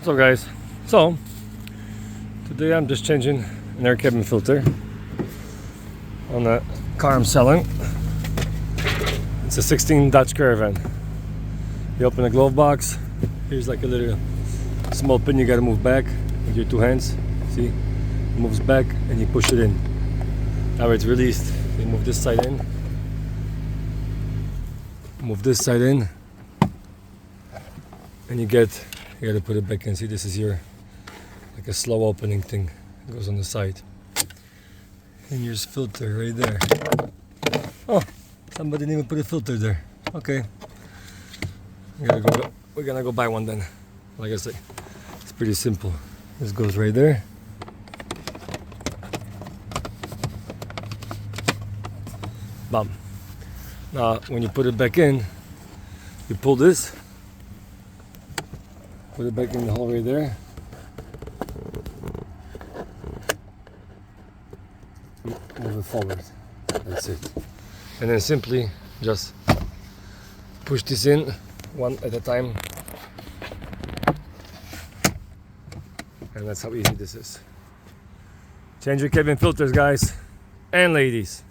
What's up, guys? So today I'm just changing an air cabin filter on the car I'm selling. It's a 16 Dodge Caravan. You open the glove box, here's like a little small pin you gotta move back with your two hands. See? It moves back and you push it in. Now it's released. You move this side in. Move this side in. And you gotta put it back in. See, this is your like a slow opening thing. It goes on the side. And your filter right there. Oh, somebody didn't even put a filter there. Okay. We're gonna go buy one then. Like I say, it's pretty simple. This goes right there. Bam. Now when you put it back in, you pull this, put it back in the hole right there. Move it forward. That's it. And then simply just push this in one at a time. And that's how easy this is. Change your cabin filters, guys and ladies.